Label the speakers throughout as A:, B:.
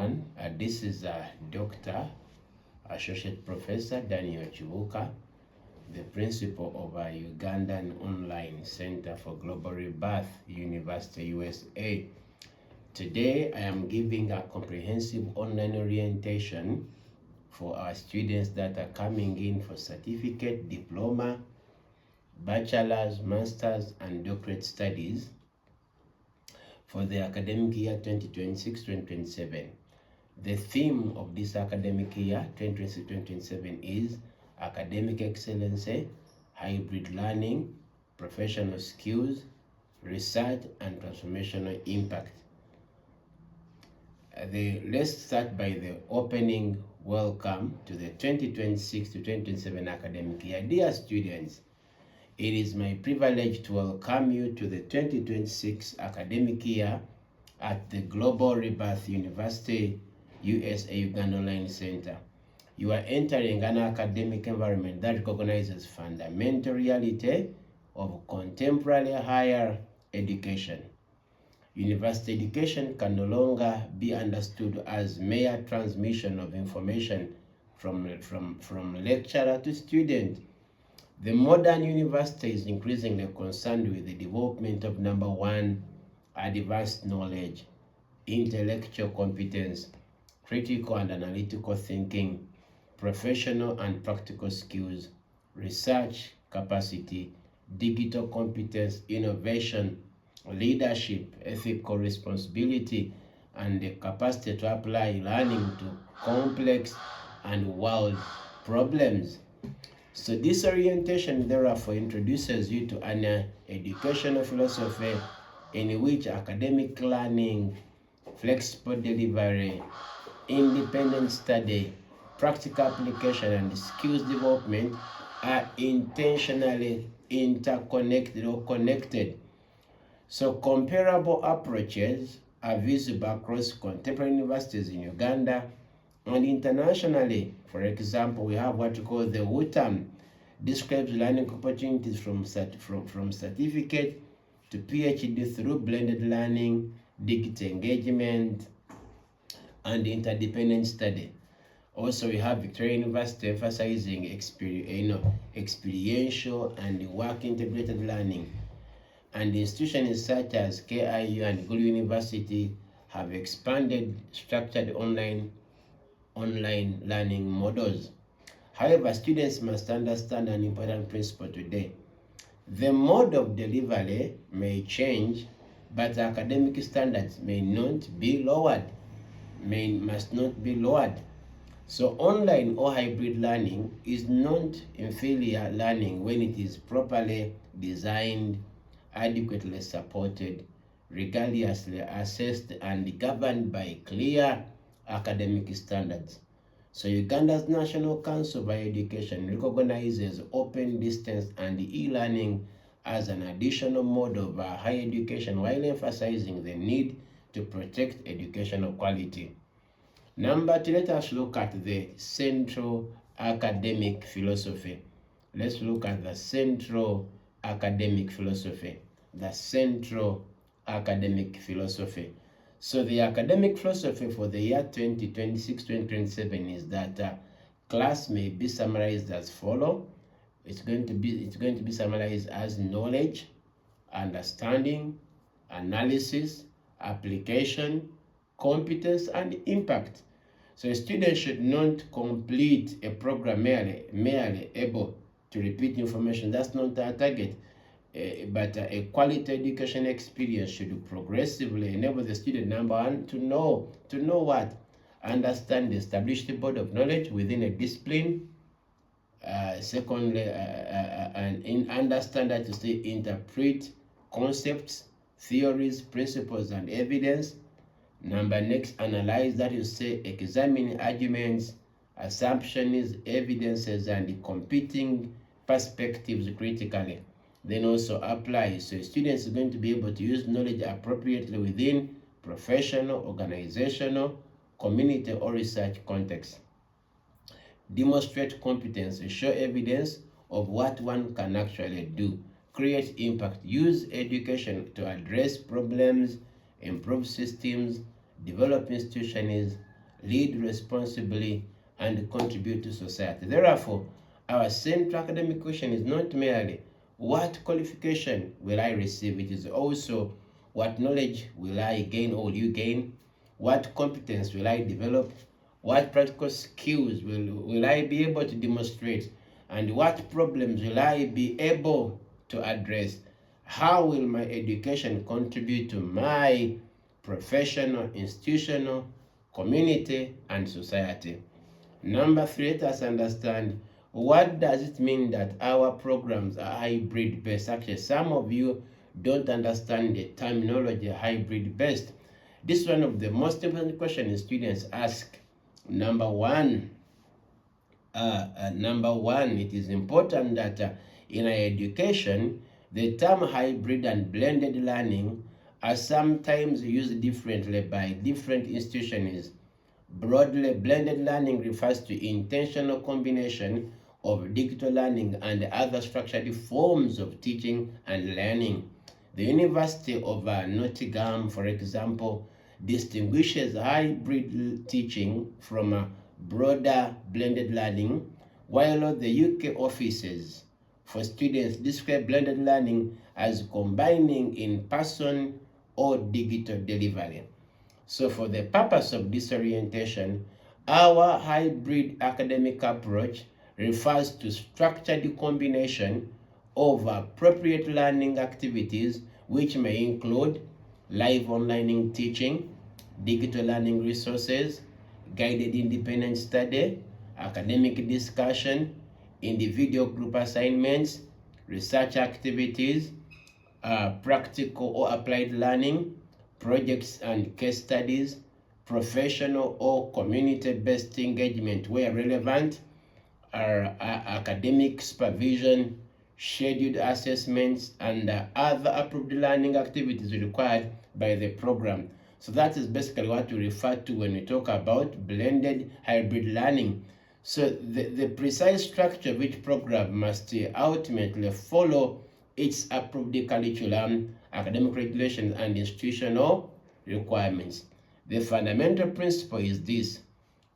A: everyone. This is Dr. Associate Professor Daniel Chibuka, the principal of Ugandan Online Center for Global Rebirth, University, USA. Today, I am giving a comprehensive online orientation for our students that are coming in for certificate, diploma, bachelor's, master's, and doctorate studies for the academic year 2026-2027. The theme of this academic year 2026-2027 is academic excellence, hybrid learning, professional skills, research, and transformational impact. Let's start by the opening welcome to the 2026-2027 academic year. Dear students, it is my privilege to welcome you to the 2026 academic year at the Global Rebirth University, USA Uganda Online Center. You are entering an academic environment that recognizes fundamental reality of contemporary higher education. University education can no longer be understood as mere transmission of information from lecturer to student. The modern university is increasingly concerned with the development of number one, advanced knowledge, intellectual competence, critical and analytical thinking, professional and practical skills, research capacity, digital competence, innovation, leadership, ethical responsibility, and the capacity to apply learning to complex and world problems. So this orientation therefore introduces you to an educational philosophy in which academic learning, flexible delivery, independent study, practical application, and skills development are intentionally interconnected or connected. So comparable approaches are visible across contemporary universities in Uganda and internationally. For example, we have what we call the WUTAM, describes learning opportunities from certificate to PhD through blended learning, digital engagement, and interdependent study. Also, we have Victoria University emphasizing experiential and work integrated learning. And institutions such as GRU and GRU University have expanded structured online learning models. However, students must understand an important principle today. The mode of delivery may change, but academic standards may not be lowered, must not be lowered. So online or hybrid learning is not inferior learning when it is properly designed, adequately supported, rigorously assessed, and governed by clear academic standards. So Uganda's National Council for Education recognizes open distance and e-learning as an additional mode of higher education while emphasizing the need to protect educational quality. Number two, let us look at the central academic philosophy. Let's look at the central academic philosophy. The central academic philosophy. So the academic philosophy for the year 2026-2027 is that class may be summarized as follows. It's going to be summarized as knowledge, understanding, analysis, application, competence, and impact. So a student should not complete a program merely able to repeat information. That's not our target. But a quality education experience should progressively enable the student, number one, to know what? Understand the established body of knowledge within a discipline. Secondly, and understand that to say interpret concepts, theories, principles, and evidence. Number next, analyze, that is say examine arguments, assumptions, evidences, and competing perspectives critically. Then also apply. So students are going to be able to use knowledge appropriately within professional, organizational, community, or research context. Demonstrate competence, show evidence of what one can actually do. Create impact, use education to address problems, improve systems, develop institutions, lead responsibly, and contribute to society. Therefore, our central academic question is not merely what qualification will I receive, it is also what knowledge will I gain or will you gain, what competence will I develop, what practical skills will I be able to demonstrate, and what problems will I be able to address. How will my education contribute to my professional, institutional, community, and society? Number 3, let us understand what does it mean that our programs are hybrid based. Actually, some of you don't understand the terminology hybrid based. This is one of the most important questions students ask. Number one, it is important that in our education, the term hybrid and blended learning are sometimes used differently by different institutions. Broadly, blended learning refers to intentional combination of digital learning and other structured forms of teaching and learning. The University of Nottingham, for example, distinguishes hybrid teaching from a broader blended learning, while the UK offices for students describe blended learning as combining in-person or digital delivery. So for the purpose of this orientation, our hybrid academic approach refers to structured combination of appropriate learning activities, which may include live online teaching, digital learning resources, guided independent study, academic discussion, individual group assignments, research activities, practical or applied learning, projects and case studies, professional or community-based engagement where relevant, academic supervision, scheduled assessments, and other approved learning activities required by the program. So that is basically what we refer to when we talk about blended hybrid learning. So the precise structure of each program must ultimately follow its approved curriculum, academic regulations, and institutional requirements. The fundamental principle is this: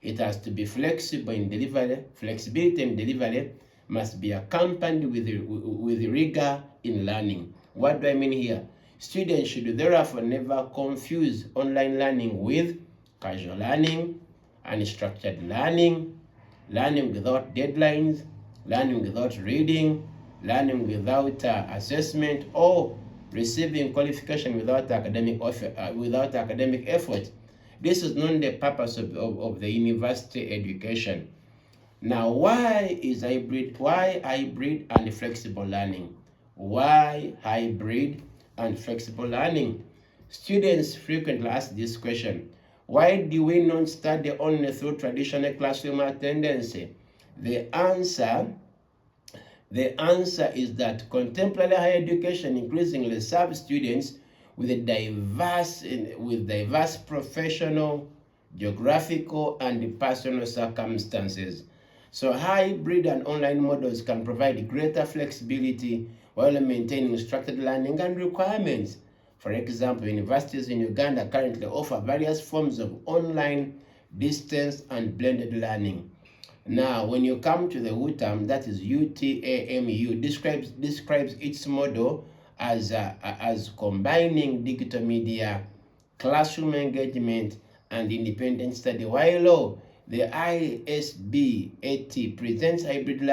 A: it has to be flexible in delivery. Flexibility in delivery must be accompanied with rigor in learning. What do I mean here? Students should therefore never confuse online learning with casual learning, unstructured learning, learning without deadlines, learning without reading, learning without assessment, or receiving qualification without academic effort. This is not the purpose of the university education. Now, why hybrid and flexible learning? Why hybrid and flexible learning? Students frequently ask this question: why do we not study only through traditional classroom attendance? The answer is that contemporary higher education increasingly serves students with diverse professional, geographical, and personal circumstances. So hybrid and online models can provide greater flexibility while maintaining structured learning and requirements. For example, universities in Uganda currently offer various forms of online, distance, and blended learning. Now, when you come to the UTAM, that is UTAMU, describes its model as combining digital media, classroom engagement, and independent study, while the ISB-AT presents hybrid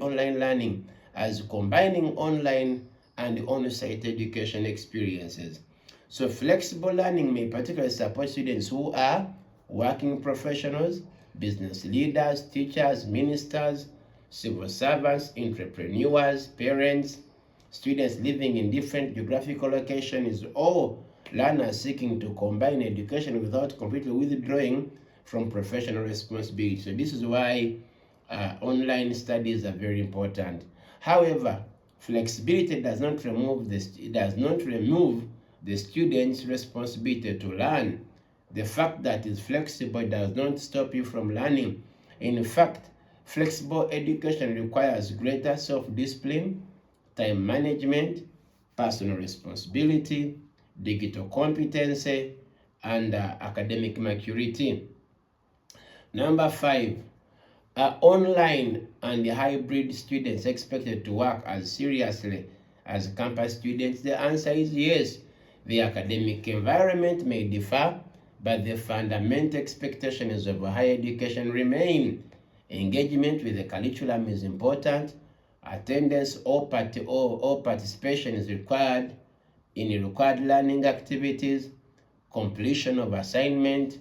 A: online learning as combining online and on-site education experiences. So flexible learning may particularly support students who are working professionals, business leaders, teachers, ministers, civil servants, entrepreneurs, parents, students living in different geographical locations, or learners seeking to combine education without completely withdrawing from professional responsibility. So this is why online studies are very important. However, flexibility does not remove the student's responsibility to learn. The fact that it's flexible does not stop you from learning. In fact, flexible education requires greater self-discipline, time management, personal responsibility, digital competency, and academic maturity. Number 5, online and hybrid students expected to work as seriously as campus students? The answer is yes. The academic environment may differ, but the fundamental expectations of higher education remain. Engagement with the curriculum is important. Attendance or participation is required in required learning activities. Completion of assignment,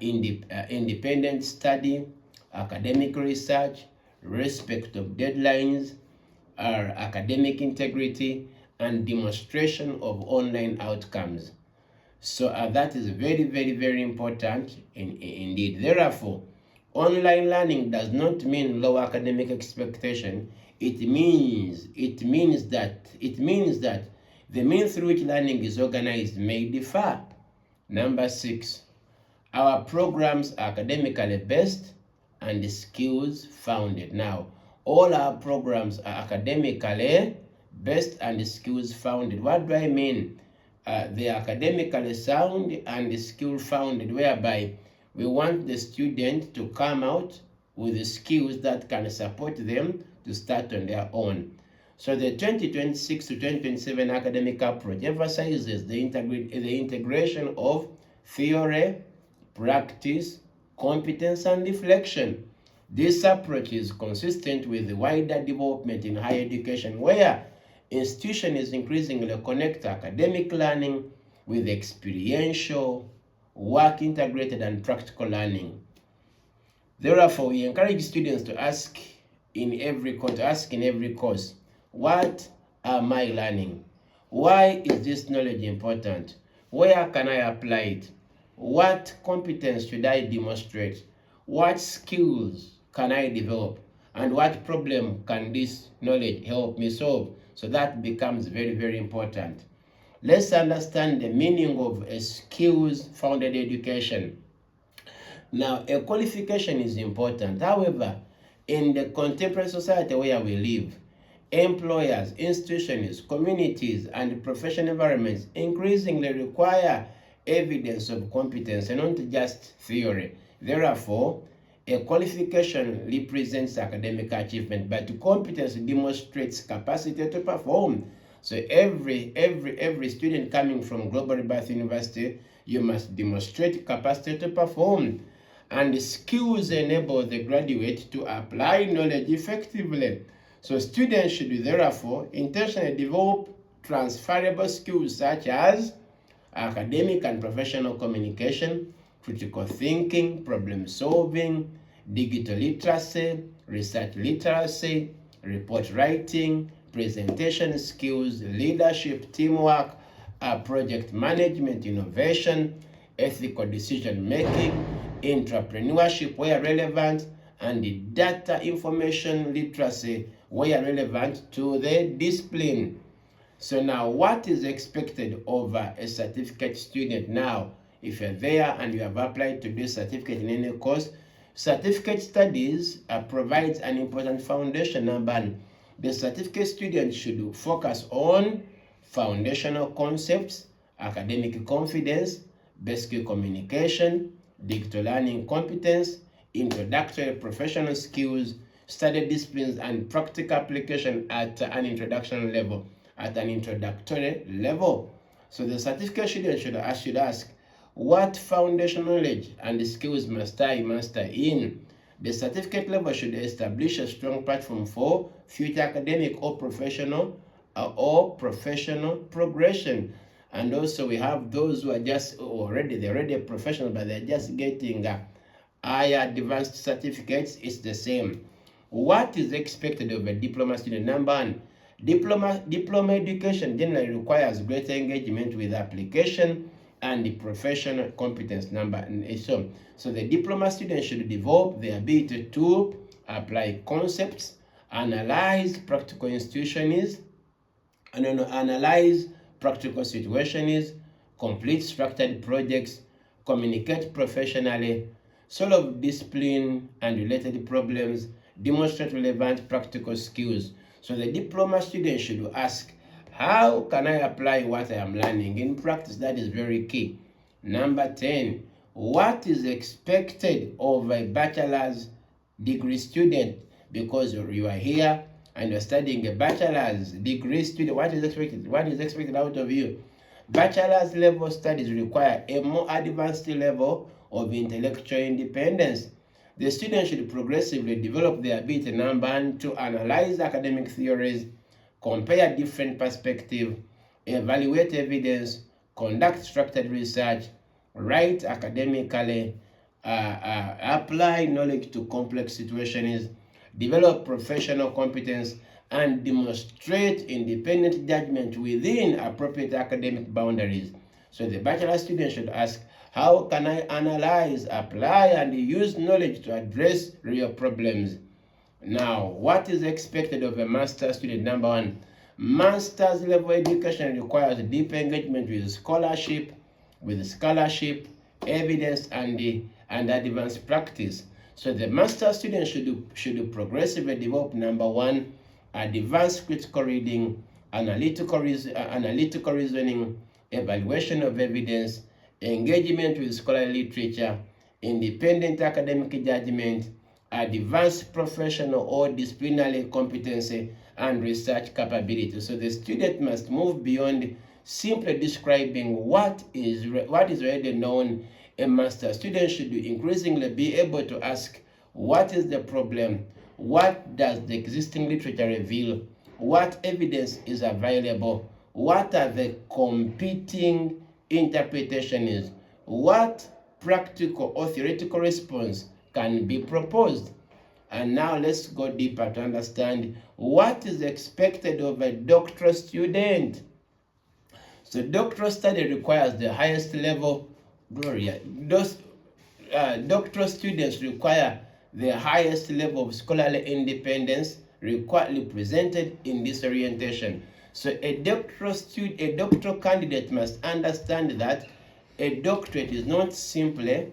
A: independent study, academic research, respect of deadlines, academic integrity, and demonstration of online outcomes. So that is very, very, very important indeed. Therefore, online learning does not mean low academic expectation. It means that the means through which learning is organized may differ. Number 6, our programs are academically based and skills founded. Now, all our programs are academically based and skills founded. What do I mean? They are academically sound and skill founded, whereby we want the student to come out with the skills that can support them to start on their own. So the 2026 to 2027 academic approach emphasizes the integration of theory, practice, competence, and reflection. This approach is consistent with the wider development in higher education, where institutions increasingly connect academic learning with experiential, work-integrated, and practical learning. Therefore, we encourage students to ask in every course, what am I learning? Why is this knowledge important? Where can I apply it? What competence should I demonstrate? What skills can I develop? And what problem can this knowledge help me solve? So that becomes very, very important. Let's understand the meaning of a skills-founded education. Now, a qualification is important. However, in the contemporary society where we live, employers, institutions, communities, and professional environments increasingly require evidence of competence and not just theory. Therefore, a qualification represents academic achievement, but competence demonstrates capacity to perform. So every student coming from Global Rebirth University, you must demonstrate capacity to perform. And skills enable the graduate to apply knowledge effectively. So students should therefore intentionally develop transferable skills such as academic and professional communication, critical thinking, problem solving, digital literacy, research literacy, report writing, presentation skills, leadership, teamwork, project management, innovation, ethical decision making, entrepreneurship where relevant, and data information literacy where relevant to the discipline. So now, what is expected of a certificate student? Now, if you're there and you have applied to do certificate in any course, certificate studies provides an important foundation. Number one, the certificate student should focus on foundational concepts, academic confidence, basic communication, digital learning competence, introductory professional skills, study disciplines, and practical application at an introductory level. So the certificate student should ask, what foundational knowledge and skills must I master in? The certificate level should establish a strong platform for future academic or professional progression. And also we have those who are just already a professional, but they're just getting higher advanced certificates. It's the same. What is expected of a diploma student? Number one, diploma education generally requires greater engagement with application and the professional competence. So the diploma student should develop the ability to apply concepts, analyze practical analyze practical situations, complete structured projects, communicate professionally, solve discipline and related problems, demonstrate relevant practical skills. So the diploma student should ask, how can I apply what I am learning in practice? That is very key. Number 10, what is expected of a bachelor's degree student? Because you are here and you're studying a bachelor's degree student, what is expected? What is expected out of you? Bachelor's level studies require a more advanced level of intellectual independence. The student should progressively develop the ability, number one, to analyze academic theories, compare different perspectives, evaluate evidence, conduct structured research, write academically, apply knowledge to complex situations, develop professional competence, and demonstrate independent judgment within appropriate academic boundaries. So the bachelor student should ask, how can I analyze, apply, and use knowledge to address real problems? Now, what is expected of a master's student? Number one, master's level education requires deep engagement with scholarship, evidence, and advanced practice. So the master's student should progressively develop, number one, advanced critical reading, analytical reasoning, evaluation of evidence, engagement with scholarly literature, independent academic judgment, advanced professional or disciplinary competency, and research capability. So the student must move beyond simply describing what is already known. A master student should increasingly be able to ask, what is the problem? What does the existing literature reveal? What evidence is available? What are the competing interpretations? What practical or theoretical response can be proposed? And now let's go deeper to understand what is expected of a doctoral student. So doctoral study requires the highest level, Gloria. Doctoral students require the highest level of scholarly independence represented in this orientation. So a doctoral candidate must understand that a doctorate is not simply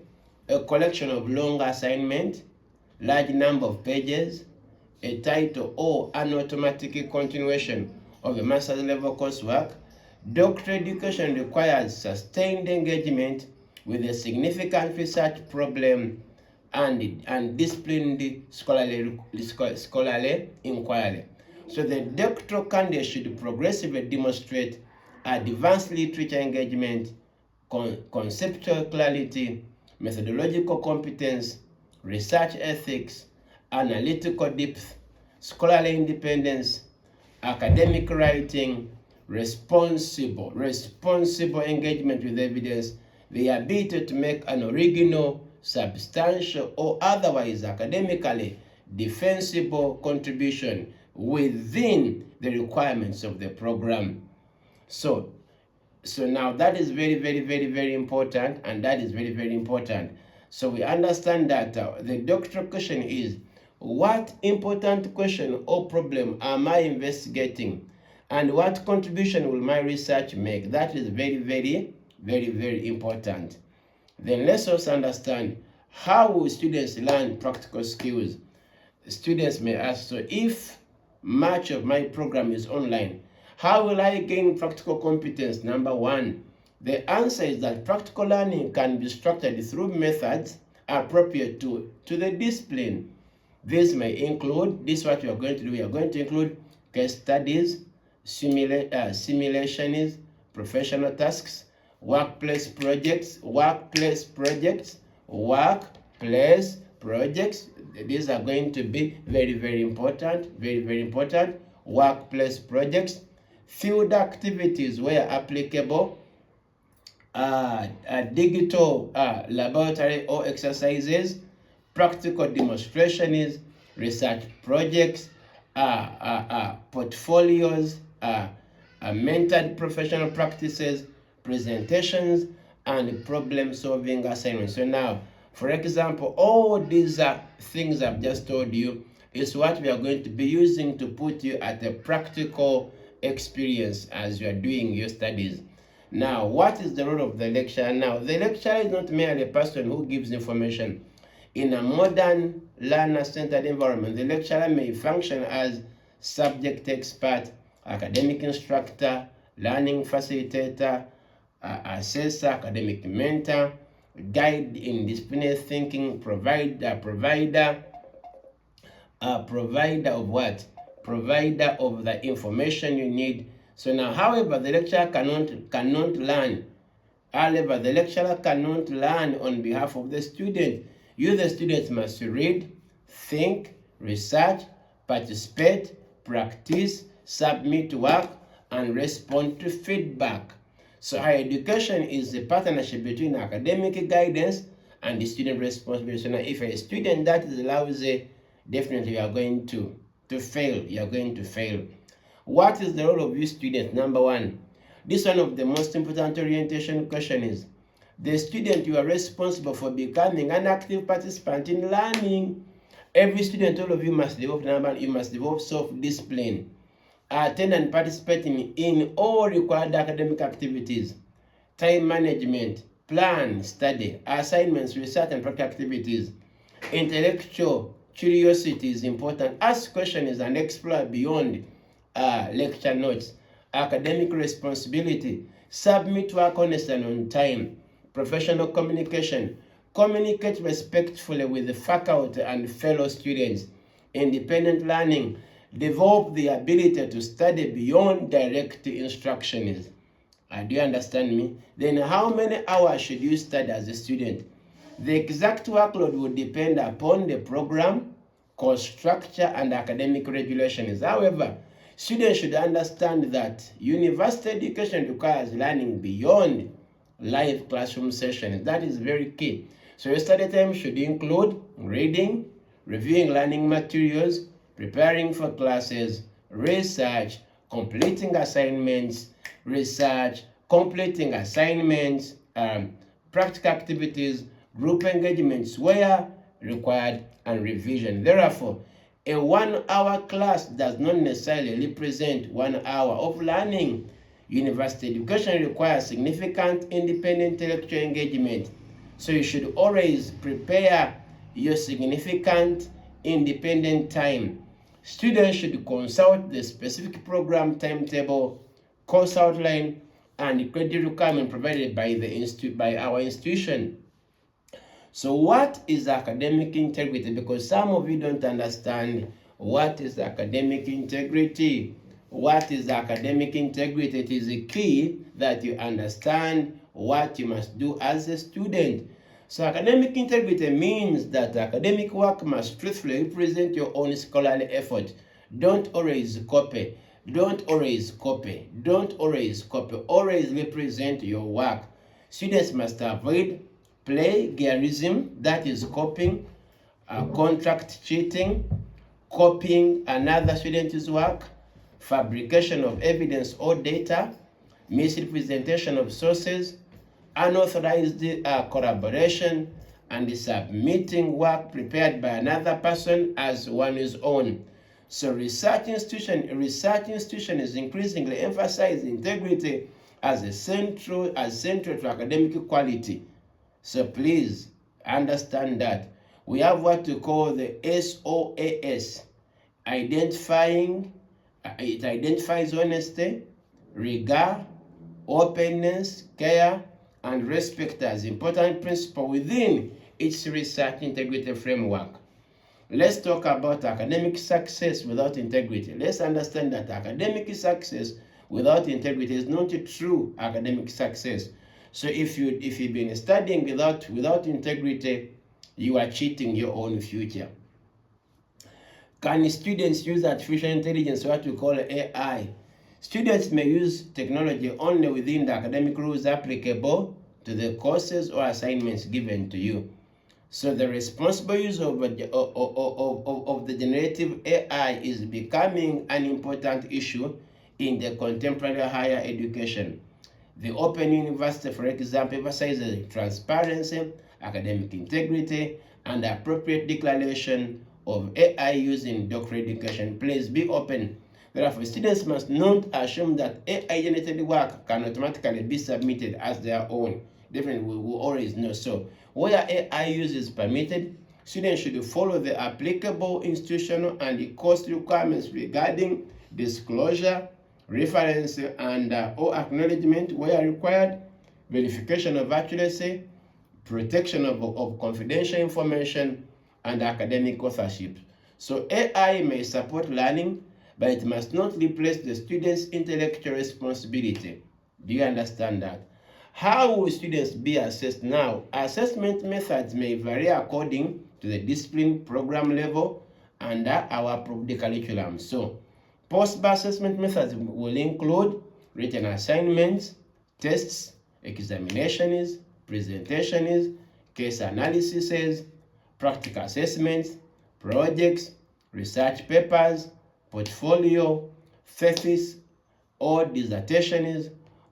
A: a collection of long assignments, large number of pages, a title, or an automatic continuation of a master's level coursework. Doctoral education requires sustained engagement with a significant research problem and disciplined scholarly inquiry. So the doctoral candidate should progressively demonstrate advanced literature engagement, conceptual clarity, methodological competence, research ethics, analytical depth, scholarly independence, academic writing, responsible engagement with evidence, the ability to make an original, substantial, or otherwise academically defensible contribution within the requirements of the program. So now that is very important, and that is very important. So we understand that the doctoral question is, what important question or problem am I investigating, and what contribution will my research make? That is very important. Then let's also understand, how will students learn practical skills? Students may ask, so if much of my program is online, how will I gain practical competence? Number one, the answer is that practical learning can be structured through methods appropriate to the discipline. This may include, this is what we are going to do. We are going to include case studies, simulations, professional tasks, workplace projects. These are going to be very important. Workplace projects, field activities where applicable, digital laboratory or exercises, practical demonstrations, research projects, portfolios, mentored professional practices, presentations, and problem-solving assignments. So now, for example, all these things I've just told you is what we are going to be using to put you at a practical experience as you are doing your studies. Now, what is the role of the lecturer? Now, the lecturer is not merely a person who gives information. In a modern learner-centered environment, the lecturer may function as subject expert, academic instructor, learning facilitator, assessor, academic mentor, guide in disciplinary thinking, provider of what? Provider of the information you need. So now, however, the lecturer cannot learn. However, the lecturer cannot learn on behalf of the student. You, the students, must read, think, research, participate, practice, submit work, and respond to feedback. So higher education is a partnership between academic guidance and the student responsibility. So now, if a student that is lousy, definitely you are going to fail. You are going to fail. What is the role of you students? Number one, this one of the most important orientation question is, the student, you are responsible for becoming an active participant in learning. Every student, all of you must develop self-discipline. Attend and participate in all required academic activities, time management, plan, study, assignments, research, and practical activities. Intellectual curiosity is important. Ask questions and explore beyond lecture notes. Academic responsibility, submit work honestly and on time. Professional communication, communicate respectfully with the faculty and fellow students. Independent learning, develop the ability to study beyond direct instructions. Do you understand me? Then how many hours should you study as a student? The exact workload will depend upon the program, course structure, and academic regulations. However, students should understand that university education requires learning beyond live classroom sessions. That is very key. So your study time should include reading, reviewing learning materials, preparing for classes, research, completing assignments, practical activities, group engagements where required, and revision. Therefore, a 1 hour class does not necessarily represent 1 hour of learning. University education requires significant independent intellectual engagement. So you should always prepare your significant independent time. Students should consult the specific program timetable, course outline, and credit requirement provided by our institution. So what is academic integrity? Because some of you don't understand what is academic integrity. What is academic integrity? It is a key that you understand what you must do as a student. So academic integrity means that academic work must truthfully represent your own scholarly effort. Don't always copy. Don't always copy. Don't always copy. Always represent your work. Students must avoid plagiarism, that is copying, contract cheating, copying another student's work, fabrication of evidence or data, misrepresentation of sources, unauthorized collaboration, and submitting work prepared by another person as one's own. So research institution is increasingly emphasizing integrity as central to academic quality. So please understand that we have what we call the SOAS. It identifies honesty, regard, openness, care, and respect as important principles within its research integrity framework. Let's talk about academic success without integrity. Let's understand that academic success without integrity is not a true academic success. So if you've been studying without integrity, you are cheating your own future. Can students use artificial intelligence, what we call AI? Students may use technology only within the academic rules applicable to the courses or assignments given to you. So the responsible use of the generative AI is becoming an important issue in the contemporary higher education. The Open University, for example, emphasizes transparency, academic integrity, and appropriate declaration of AI use in doctoral education. Please be open. Therefore, students must not assume that AI-generated work can automatically be submitted as their own. Definitely, we will always know. So, where AI use is permitted, students should follow the applicable institutional and course requirements regarding disclosure, reference, and or acknowledgement where required, verification of accuracy, protection of confidential information, and academic authorship. So AI may support learning, but it must not replace the student's intellectual responsibility. Do you understand that? How will students be assessed now? Assessment methods may vary according to the discipline, program level, and our approved curriculum. So, post-bar assessment methods will include written assignments, tests, examinations, presentations, case analyses, practical assessments, projects, research papers, portfolio, thesis, or dissertations,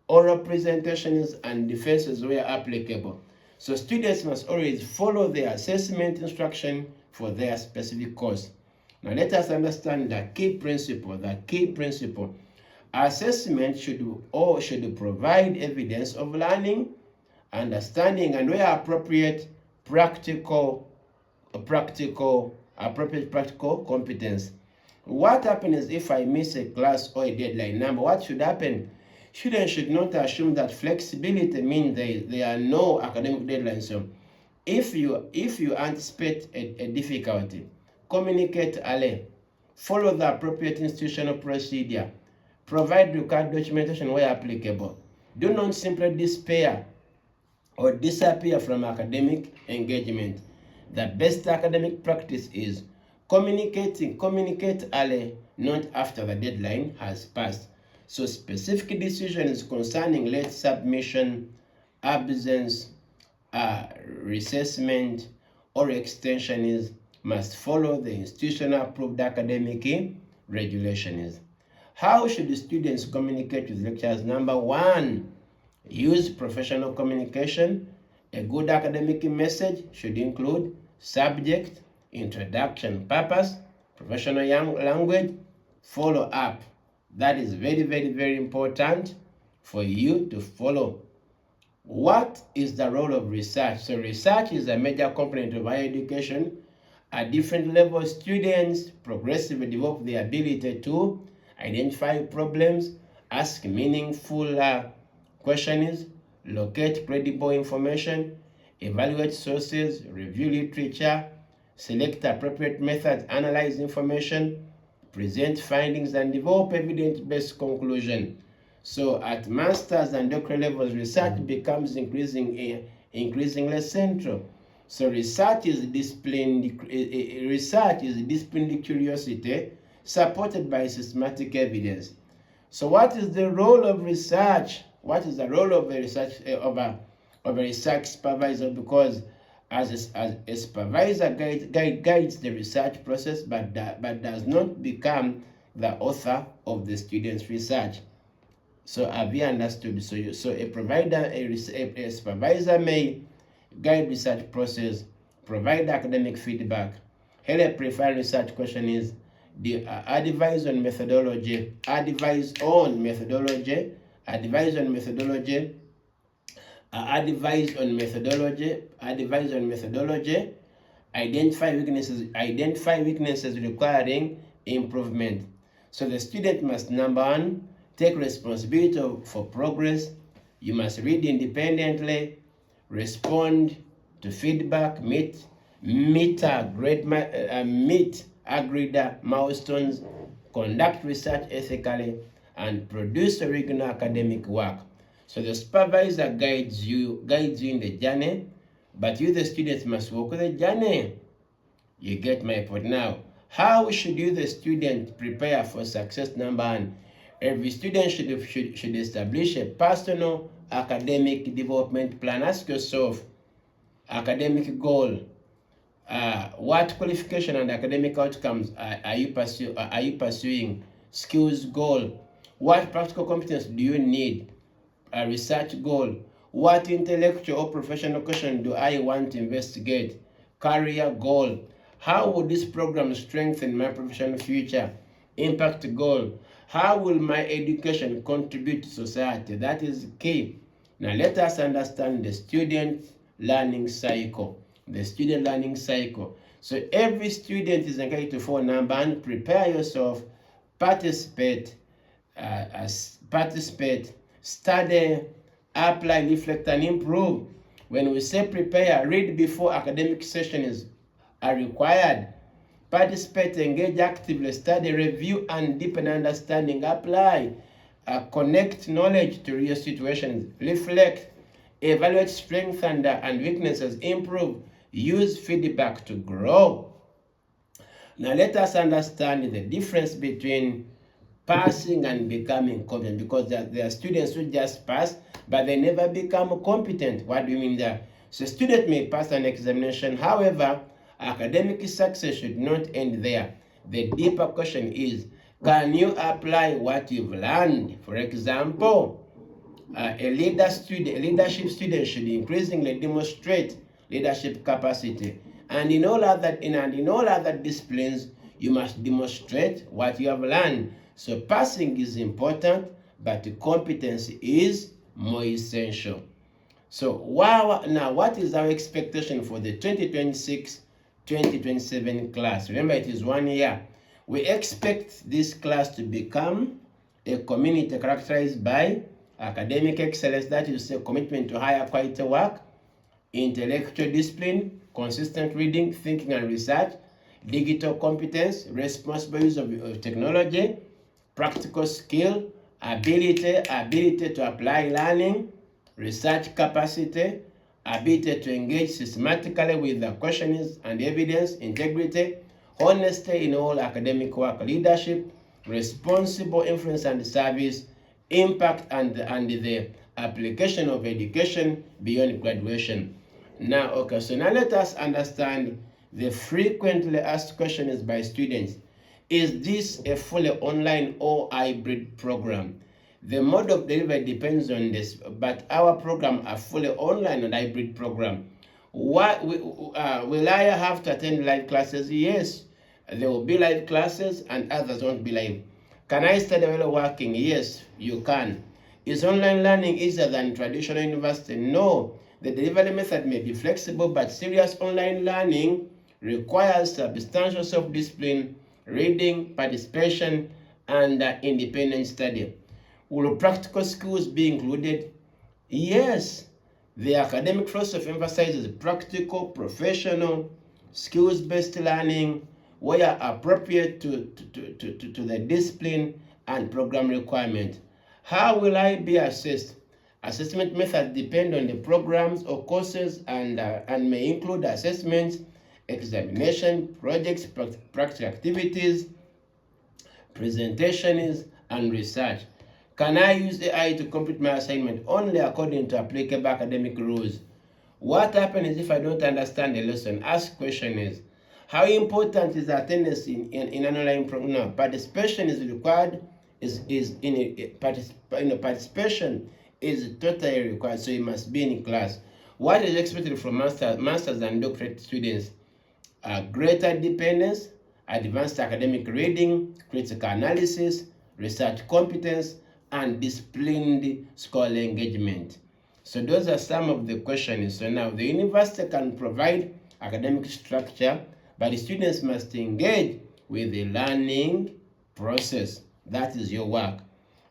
A: oral presentations, and defenses where applicable. So students must always follow the assessment instruction for their specific course. Now let us understand the key principle. Assessment should provide evidence of learning, understanding, and where appropriate, appropriate practical competence. What happens if I miss a class or a deadline number? What should happen? Students should not assume that flexibility means there are no academic deadlines. So if you anticipate a difficulty, communicate early, follow the appropriate institutional procedure, provide required documentation where applicable. Do not simply despair or disappear from academic engagement. The best academic practice is communicate early, not after the deadline has passed. So specific decisions concerning late submission, absence, reassessment, or extensions must follow the institutional approved academic regulations. How should the students communicate with lecturers? Number one, use professional communication. A good academic message should include subject, introduction, purpose, professional language, follow up. That is very, very, very important for you to follow. What is the role of research? So research is a major component of higher education. At different levels, students progressively develop the ability to identify problems, ask meaningful questions, locate credible information, evaluate sources, review literature, select appropriate methods, analyze information, present findings, and develop evidence-based conclusion. So at master's and doctoral levels, research becomes increasingly central. So research is disciplined curiosity supported by systematic evidence. So what is the role of research? What is the role of a research supervisor? Because as a supervisor guides the research process, but does not become the author of the student's research. So have you understood? So a supervisor may guide research process, provide academic feedback, help refine research questions, advise on methodology, identify weaknesses requiring improvement. So the student must, number one, take responsibility for progress. You must read independently, respond to feedback, meet agreed milestones, conduct research ethically, and produce original academic work. So the supervisor guides you in the journey, but you, the students, must walk the journey. You get my point now. How should you, the student, prepare for success? Number one, every student should establish a personal academic development plan. Ask yourself, academic goal. What qualification and academic outcomes are you pursuing? Skills goal. What practical competence do you need? A research goal. What intellectual or professional question do I want to investigate? Career goal. How will this program strengthen my professional future? Impact goal. How will my education contribute to society? That is key. Now let us understand the student learning cycle. So every student is encouraged to follow number one, prepare yourself, participate, study, apply, reflect, and improve. When we say prepare, read before academic sessions are required. Participate, engage actively, study, review, and deepen understanding. Apply, connect knowledge to real situations. Reflect, evaluate strengths and weaknesses. Improve, use feedback to grow. Now let us understand the difference between passing and becoming competent, because there are students who just pass but they never become competent. What do you mean there? So a student may pass an examination, however, academic success should not end there. The deeper question is, can you apply what you've learned? For example, a leadership student should increasingly demonstrate leadership capacity. And in all other disciplines, you must demonstrate what you have learned. So passing is important, but competence is more essential. So now what is our expectation for the 2026-2027 class? Remember, it is 1 year. We expect this class to become a community characterized by academic excellence, that is a commitment to higher quality work, intellectual discipline, consistent reading, thinking and research, digital competence, responsible use of technology, practical skill, ability to apply learning, research capacity, ability to engage systematically with the questions and evidence, integrity, honesty in all academic work, leadership, responsible influence and service, impact and the application of education beyond graduation. Now, okay, so now let us understand the frequently asked questions by students. Is this a fully online or hybrid program? The mode of delivery depends on this, but our program are fully online and hybrid program. Will I have to attend live classes? Yes, there will be live classes and others won't be live. Can I study while working? Yes, you can. Is online learning easier than traditional university? No. The delivery method may be flexible, but serious online learning requires substantial self-discipline, reading, participation, and independent study. Will practical skills be included? Yes. The academic philosophy emphasizes practical, professional, skills-based learning where appropriate to the discipline and program requirement. How will I be assessed? Assessment methods depend on the programs or courses and may include assessments, examination, projects, practical activities, presentations, and research. Can I use AI to complete my assignment? Only according to applicable academic rules. What happens if I don't understand the lesson? Ask question is, how important is attendance in an online program? No, participation is required. Participation is totally required, so you must be in class. What is expected from masters and doctorate students? Greater dependence, advanced academic reading, critical analysis, research competence, and disciplined scholarly engagement. So those are some of the questions. So now the university can provide academic structure, but the students must engage with the learning process. That is your work.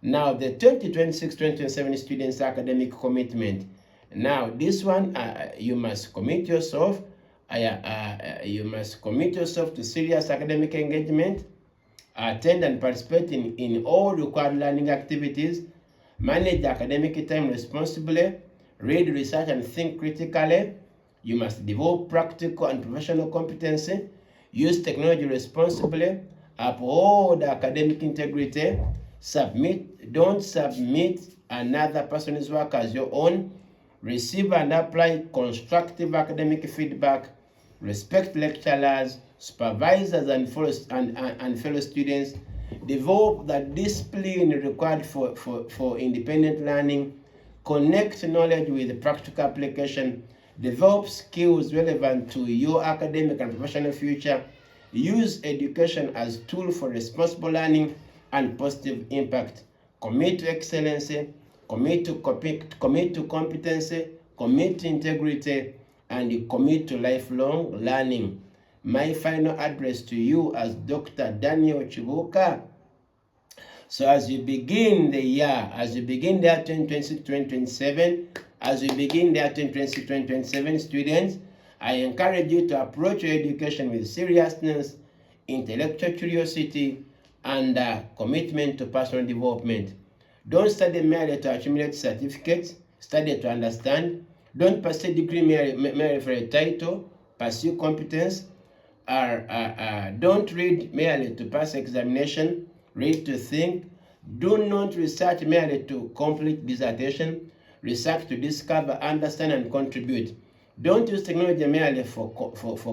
A: Now the 2026-2027 students academic commitment. Now this one, you must commit yourself. You must commit yourself to serious academic engagement, attend and participate in all required learning activities, manage academic time responsibly, read, research, and think critically. You must develop practical and professional competency, use technology responsibly, uphold academic integrity, don't submit another person's work as your own, receive and apply constructive academic feedback, respect lecturers, supervisors, and fellow students, develop the discipline required for independent learning, connect knowledge with practical application, develop skills relevant to your academic and professional future, use education as a tool for responsible learning and positive impact, commit to excellency, commit to competency, commit to integrity, and commit to lifelong learning. My final address to you as Dr. Daniel Chibuka, So as you begin the year, as you begin the year 2026-2027, as you begin the year 2026-2027, students, I encourage you to approach your education with seriousness, intellectual curiosity, and commitment to personal development. Don't study merely to accumulate certificates, study to understand. Don't pursue degree merely for a title, pursue competence. Don't read merely to pass examination, read to think. Do not research merely to complete dissertation, research to discover, understand, and contribute. Don't use technology merely for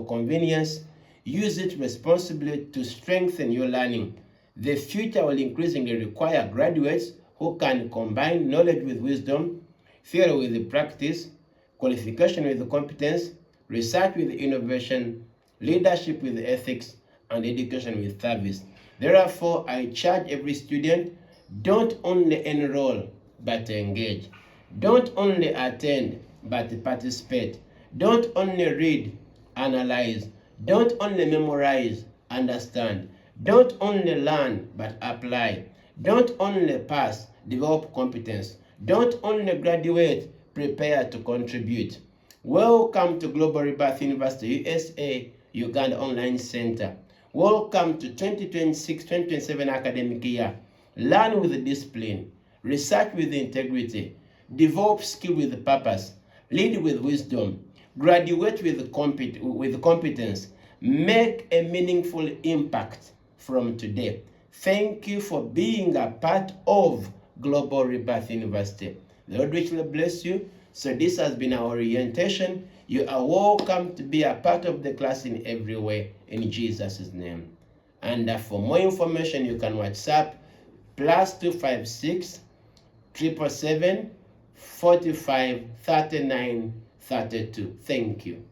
A: convenience. Use it responsibly to strengthen your learning. The future will increasingly require graduates who can combine knowledge with wisdom, theory with practice, qualification with competence, research with innovation, leadership with ethics, and education with service. Therefore, I charge every student, don't only enroll, but engage. Don't only attend, but participate. Don't only read, analyze. Don't only memorize, understand. Don't only learn, but apply. Don't only pass, develop competence. Don't only graduate, prepare to contribute. Welcome to Global Rebirth University, USA, Uganda Online Center. Welcome to 2026-2027 academic year. Learn with discipline, research with integrity, develop skill with purpose, lead with wisdom, graduate with competence, make a meaningful impact from today. Thank you for being a part of Global Rebirth University. The Lord richly bless you. So this has been our orientation. You are welcome to be a part of the class in every way in Jesus' name. And for more information, you can WhatsApp +256 777 45 39 32. Thank you.